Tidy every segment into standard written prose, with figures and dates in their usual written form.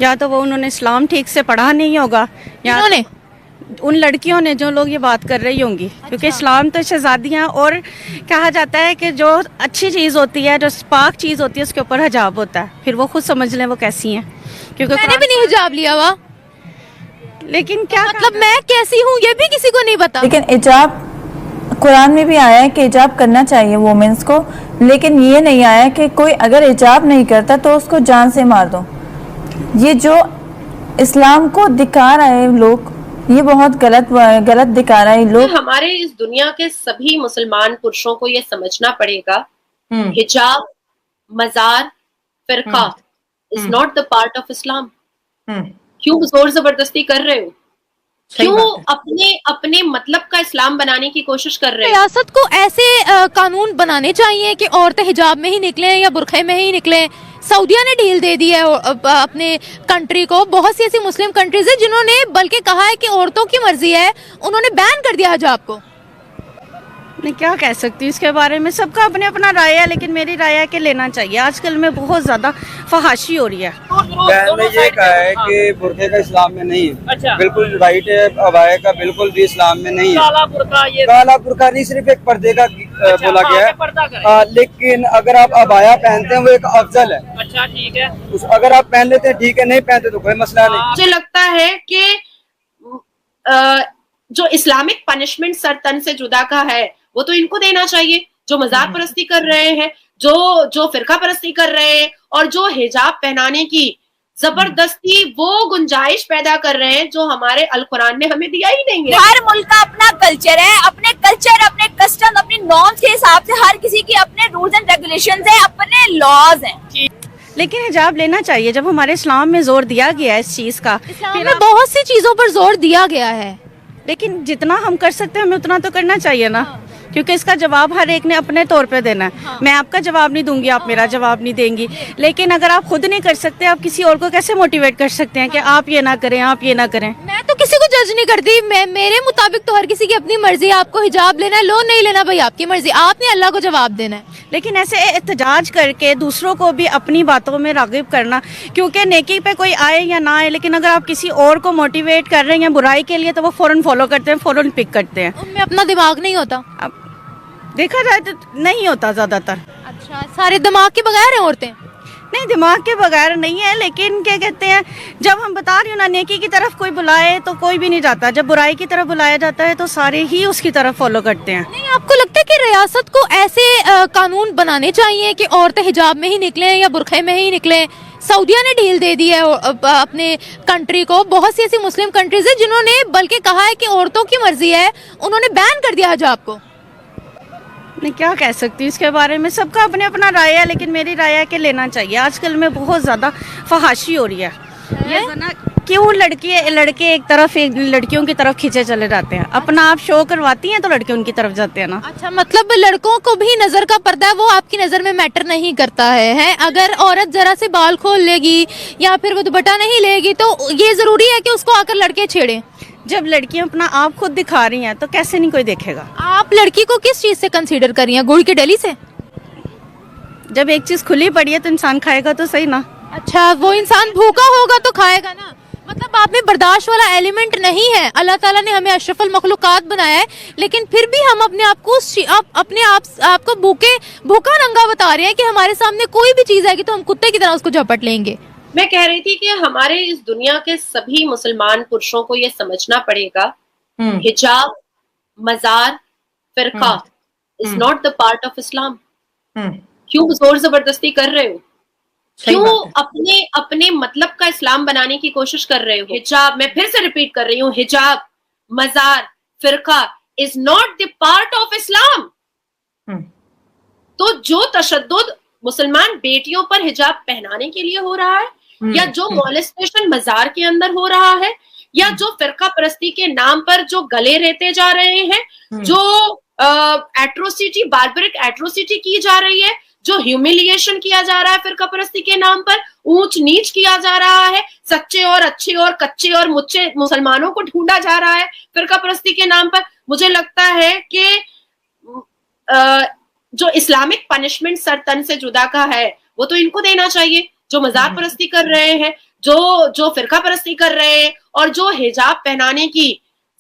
या तो वो उन्होंने इस्लाम ठीक से पढ़ा नहीं होगा, या इन्होंने उन लड़कियों ने जो लोग ये बात कर रही होंगी, क्योंकि इस्लाम तो शहजादियाँ, और कहा जाता है कि जो अच्छी चीज़ होती है, जो पाक चीज़ होती है, उसके ऊपर हिजाब होता है। फिर वो खुद समझ लें वो कैसी हैं, क्योंकि मैंने भी नहीं हिजाब लिया हुआ, लेकिन क्या मतलब मैं कैसी हूँ ये भी किसी को नहीं पता। लेकिन हिजाब कुरान में भी आया है कि हिजाब करना चाहिए वुमेन्स को, लेकिन ये नहीं आया कि कोई अगर हिजाब नहीं करता तो उसको जान से मार दो। ये जो इस्लाम को दिखा रहे हैं लोग, ये बहुत गलत दिखा रहे हैं लोग। हमारे इस दुनिया के सभी मुसलमान पुरुषों को ये समझना पड़ेगा, हिजाब, मजार, फिरका is not the part of Islam. क्यों जोर जबरदस्ती कर रहे हो? क्यों अपने अपने मतलब का इस्लाम बनाने की कोशिश कर रहे हो? रियासत को ऐसे कानून बनाने चाहिए कि औरतें हिजाब में ही निकलें या बुरखे में ही निकलें। सऊदिया ने ढील दे दी है अपने कंट्री को। बहुत सी ऐसी मुस्लिम कंट्रीज है जिन्होंने बल्कि कहा है कि औरतों की मर्जी है, उन्होंने बैन कर दिया हिजाब को। मैं क्या कह सकती हूँ इसके बारे में, सबका अपने अपना राय है, लेकिन मेरी राय है कि लेना चाहिए। आजकल में बहुत ज्यादा फहाशी हो रही है। बहन ने ये कहा है कि बुरखे का इस्लाम में नहीं है। अच्छा। बिल्कुल राइट है, अबाया का बिल्कुल भी इस्लाम में नहीं है। काला बुरखा नहीं, सिर्फ एक पर्दे का बोला गया है। लेकिन अगर आप अबाया पहनते हैं वो एक अफजल है। अच्छा ठीक है, अगर आप पहन लेते हैं ठीक है, नहीं पहनते तो कोई मसला नहीं। मुझे लगता है कि जो इस्लामिक पनिशमेंट सर तन से जुदा का है वो तो इनको देना चाहिए, जो मजाक परस्ती कर रहे हैं, जो फिरका परस्ती कर रहे हैं और जो हिजाब पहनाने की जबरदस्ती वो गुंजाइश पैदा कर रहे हैं जो हमारे अल कुरान ने हमें दिया ही नहीं है। हर मुल्क का अपना कल्चर है, अपने कल्चर, अपने कस्टम, अपने नॉर्म्स के हिसाब से हर किसी की अपने रूल्स एंड रेगुलेशंस है, अपने लॉज हैं। लेकिन हिजाब लेना चाहिए जब हमारे इस्लाम में जोर दिया गया है इस चीज का। इस्लाम में बहुत सी चीजों पर जोर दिया गया है, लेकिन जितना हम कर सकते हैं हमें उतना तो करना चाहिए ना, क्योंकि इसका जवाब हर एक ने अपने तौर पे देना है। मैं आपका जवाब नहीं दूंगी, आप मेरा जवाब नहीं देंगी, लेकिन अगर आप खुद नहीं कर सकते, आप किसी और को कैसे मोटिवेट कर सकते हैं कि आप ये ना करें, आप ये ना करें। मैं तो किसी को जज नहीं करती, मैं मेरे मुताबिक तो हर किसी की अपनी मर्जी है। आपको हिजाब लेना है लो, नहीं लेना भाई आपकी मर्जी, आपने अल्लाह को जवाब देना है। लेकिन ऐसे एहतजाज करके दूसरों को भी अपनी बातों में रागिब करना, क्योंकि नेकी पे कोई आए या ना आए, लेकिन अगर आप किसी और को मोटिवेट कर रहे हैं बुराई के लिए तो वो फौरन फॉलो करते हैं, फौरन पिक करते हैं। उनमें अपना दिमाग नहीं होता। अब देखा जाए तो नहीं होता ज्यादातर। अच्छा, सारे दिमाग के बगैर हैं औरतें? नहीं, दिमाग के बगैर नहीं है, लेकिन क्या कहते हैं, जब हम बता रही हूँ ना, नेकी की तरफ कोई बुलाए तो कोई भी नहीं जाता, जब बुराई की तरफ बुलाया जाता है तो सारे ही उसकी तरफ फॉलो करते हैं। नहीं, आपको लगता है कि रियासत को ऐसे कानून बनाने चाहिए कि औरतें हिजाब में ही निकलें या बुरखे में ही निकलें? सऊदिया ने ढील दे दी है अपने कंट्री को। बहुत सी ऐसी मुस्लिम कंट्रीज है जिन्होंने बल्कि कहा है कि औरतों की मर्जी है, उन्होंने बैन कर दिया हिजाब को। मैं क्या कह सकती हूँ इसके बारे में, सबका अपने अपना राय है, लेकिन मेरी राय है कि लेना चाहिए। आजकल में बहुत ज्यादा फहाशी हो रही है। ये जना क्यों लड़के एक तरफ एक लड़कियों की तरफ खींचे चले जाते हैं, अपना आप शो करवाती हैं तो लड़के उनकी तरफ जाते हैं ना। अच्छा, मतलब लड़कों को भी नजर का पर्दा है, वो आपकी नजर में मैटर नहीं करता है? अगर औरत जरा से बाल खोल लेगी या फिर वो दुपट्टा नहीं लेगी तो ये जरूरी है कि उसको आकर लड़के छेड़े? जब लड़कियां अपना आप खुद दिखा रही हैं तो कैसे नहीं कोई देखेगा। आप लड़की को किस चीज से कंसीडर कर रही हैं? गुड़ की डली से? जब एक चीज खुली पड़ी है तो इंसान खाएगा तो सही ना। अच्छा, वो इंसान भूखा होगा तो खाएगा ना, मतलब आप में बर्दाश्त वाला एलिमेंट नहीं है। अल्लाह ताला ने हमें अशरफुल मखलूकात बनाया है, लेकिन फिर भी हम अपने आप को अपने आप को भूखा नंगा बता रहे हैं कि हमारे सामने कोई भी चीज आएगी तो हम कुत्ते की तरह उसको झपट लेंगे। मैं कह रही थी कि हमारे इस दुनिया के सभी मुसलमान पुरुषों को ये समझना पड़ेगा, हिजाब, मजार, फिरका is not the part of Islam. क्यों जोर जबरदस्ती कर रहे हो? क्यों अपने अपने मतलब का इस्लाम बनाने की कोशिश कर रहे हो? हिजाब, मैं फिर से रिपीट कर रही हूँ, हिजाब, मजार, फिरका is not the part of Islam. तो जो तशद्दुद मुसलमान बेटियों पर हिजाब पहनाने के लिए हो रहा है, या जो मॉलेस्टेशन मजार के अंदर हो रहा है, या जो फिरका परस्ती के नाम पर जो गले रहते जा रहे हैं, जो एट्रोसिटी, बार्बरिक एट्रोसिटी की जा रही है, जो ह्यूमिलिएशन किया जा रहा है फिरका परस्ती के नाम पर, ऊंच नीच किया जा रहा है, सच्चे और अच्छे और कच्चे और मुच्चे मुसलमानों को ढूंढा जा रहा है फिरका परस्ती के नाम पर, मुझे लगता है कि जो इस्लामिक पनिशमेंट सर तन से जुदा का है वो तो इनको देना चाहिए, जो मजार परस्ती कर रहे हैं, जो फिरका परस्ती कर रहे हैं, और जो हिजाब पहनाने की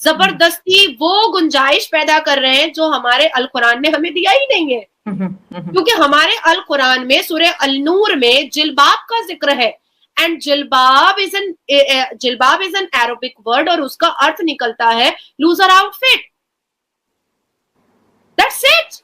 जबरदस्ती वो गुंजाइश पैदा कर रहे हैं जो हमारे अल कुरान ने हमें दिया ही नहीं है। क्योंकि हमारे अल कुरान में सूरह अल नूर में जिल्बाब का जिक्र है, एंड जिल्बाब इज एन अरबिक वर्ड, और उसका अर्थ निकलता है looser outfit. That's it.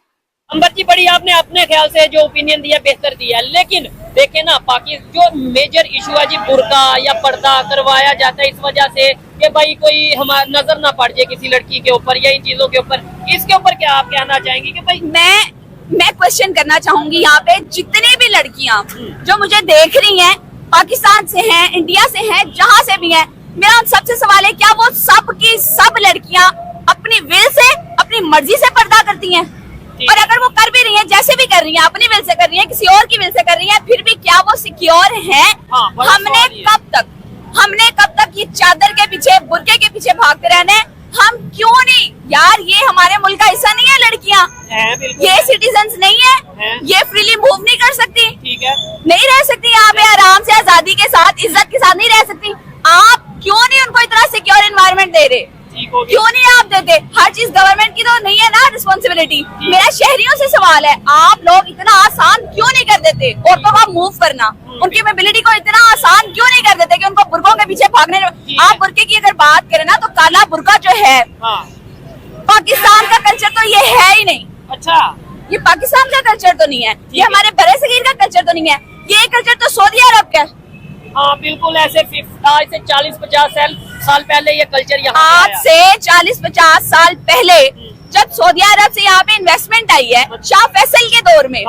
Ambar ji, बड़ी आपने अपने ख्याल से जो ओपिनियन दिया बेहतर दिया, लेकिन देखे ना पाकिस्तान जो मेजर इशू है जी बुर्का या पर्दा करवाया जाता है इस वजह से कि भाई कोई हमारा नजर ना पड़ जाए किसी लड़की के ऊपर या इन चीजों के ऊपर, इसके ऊपर क्या आप कहना चाहेंगे? कि भाई मैं क्वेश्चन करना चाहूंगी यहाँ पे, जितनी भी लड़कियां जो मुझे देख रही हैं, पाकिस्तान से हैं, इंडिया से हैं, जहां से भी हैं, मेरा सबसे सवाल है, क्या वो सब की सब लड़कियां अपनी विल से, अपनी मर्जी से पर्दा करती हैं? और अगर वो कर भी रही हैं, जैसे भी कर रही हैं, अपनी विल से कर रही हैं, किसी और की विल से कर रही हैं, फिर भी क्या वो सिक्योर हैं? हमने कब तक ये चादर के पीछे, बुर्के के पीछे भागते रहना है? हम क्यों नहीं यार, ये हमारे मुल्क का हिस्सा नहीं है लड़कियां, ये सिटीजन्स नहीं है, ये फ्रीली मूव नहीं कर सकती, ठीक है, नहीं रह सकती यहाँ पे आराम से, आजादी के साथ, इज्जत के साथ नहीं रह सकती। आप क्यों नहीं उनको इतना सिक्योर एनवायरनमेंट दे रहे? क्यों नहीं आप देते? हर चीज गवर्नमेंट की तो नहीं है ना रिस्पॉन्सिबिलिटी। मेरा शहरियों से सवाल है, आप लोग इतना आसान क्यों नहीं कर देते औरतों का मूव करना, उनकी मोबिलिटी को इतना आसान क्यों नहीं कर देते कि उनको बुर्कों के पीछे भागने? आप बुर्के की अगर बात करें ना, तो काला बुर्का जो है पाकिस्तान का कल्चर तो ये है ही नहीं। अच्छा, ये पाकिस्तान का कल्चर तो नहीं है, ये हमारे बड़े सगीर का कल्चर तो नहीं है, ये कल्चर तो सऊदी अरब का है। हाँ बिल्कुल, ऐसे आज से 40-50 साल पहले ये कल्चर यहाँ आज से 40-50 साल पहले जब सऊदी अरब से यहाँ पे इन्वेस्टमेंट आई है शाह फैसल के दौर में,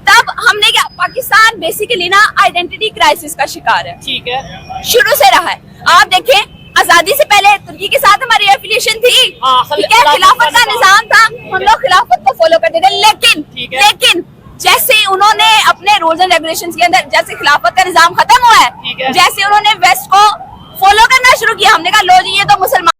तब हमने क्या, पाकिस्तान बेसिकली ना आइडेंटिटी क्राइसिस का शिकार है। ठीक है, शुरू से रहा है। आप देखें, आजादी से पहले तुर्की के साथ हमारी एफिलिएशन थी, ठीक है, खिलाफत का निजाम था, हम लोग खिलाफत को फॉलो करते थे, लेकिन जैसे उन्होंने अपने रूल्स एंड रेगुलेशंस के अंदर, जैसे खिलाफत का निजाम खत्म हुआ है, जैसे उन्होंने वेस्ट को फॉलो करना शुरू किया, हमने कहा लो जी ये तो मुसलमान